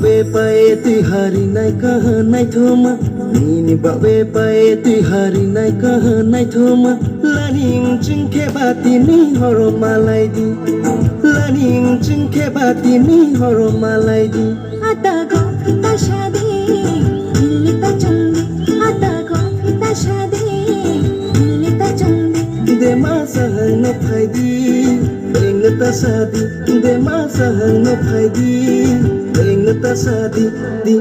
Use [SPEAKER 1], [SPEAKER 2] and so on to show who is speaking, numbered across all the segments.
[SPEAKER 1] babe pae tu hari nai kah nai thoma Nini babe pae tu hari nai kah nai thoma Laning chingke bati ni horo malai di Laning chingke bati ni horo malai di
[SPEAKER 2] Ata go ta shadi dilli ta chandi Ata go ta shadi dilli ta chandi
[SPEAKER 1] De masa hang phai di Beng ta sadi De masa hang phai di Beng ta sadi di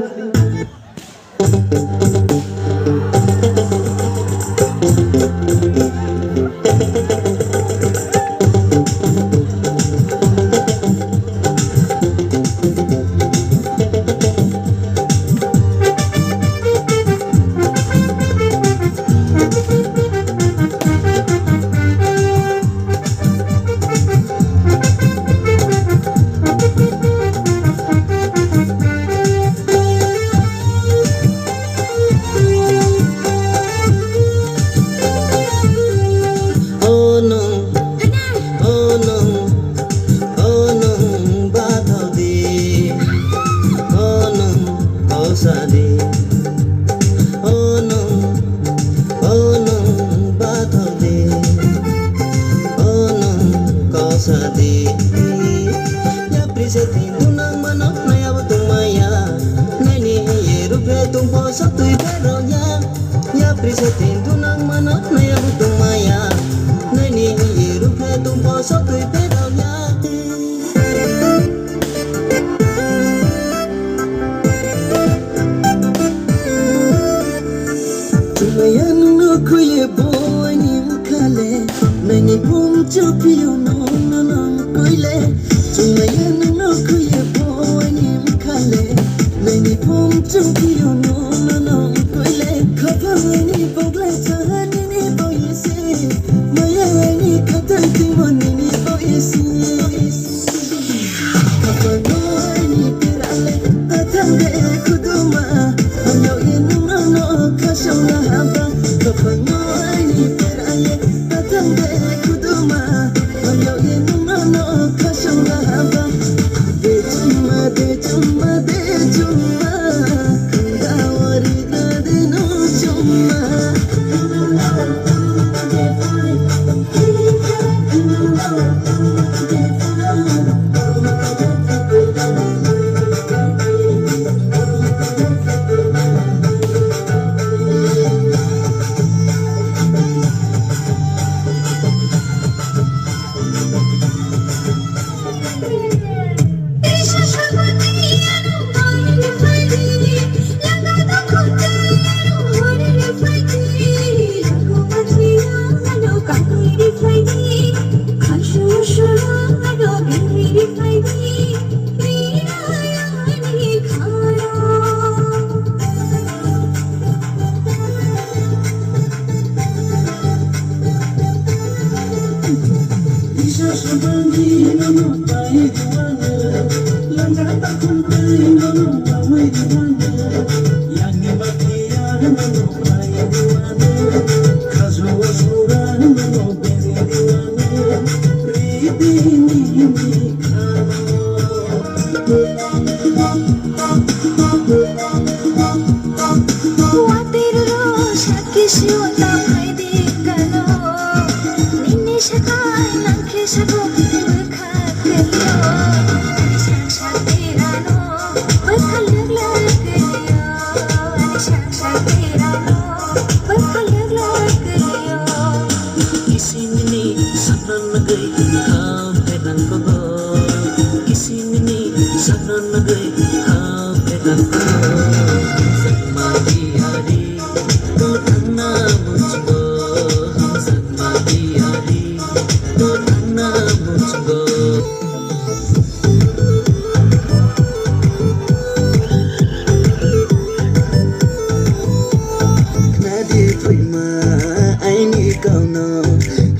[SPEAKER 1] Ya priseti tunang manok na yaw tumaya Nani hiyeru pe tumpo sa tuy pero ya Ya priseti tunang manok na yaw tumaya Nani hiyeru pe tumpo sa tuy pero ya Tumaya no kuye boy ni mukale Nani bum chupiyo no Koile, tumaya no kuye boy ni mukale, nani pom chumpiyo no koile, kapha ni bogle chani ni boyese, maya ni katanti moni ni boyese, kapha ni pirale, atande kuduma, amyo yenu no kashona haba, kapha ni pirale, atande kuduma, amyo yenu no kashonga haba de chumma kanda wari de no chumma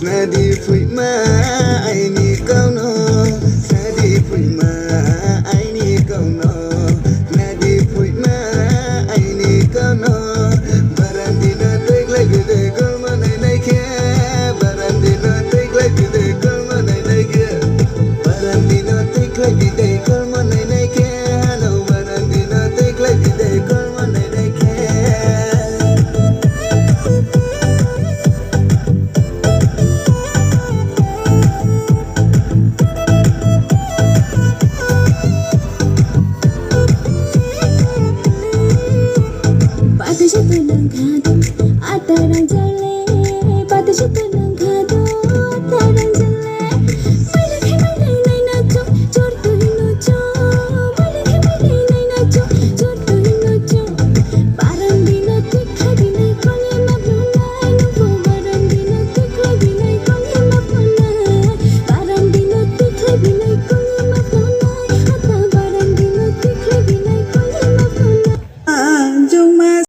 [SPEAKER 1] Nadi fui ma, I need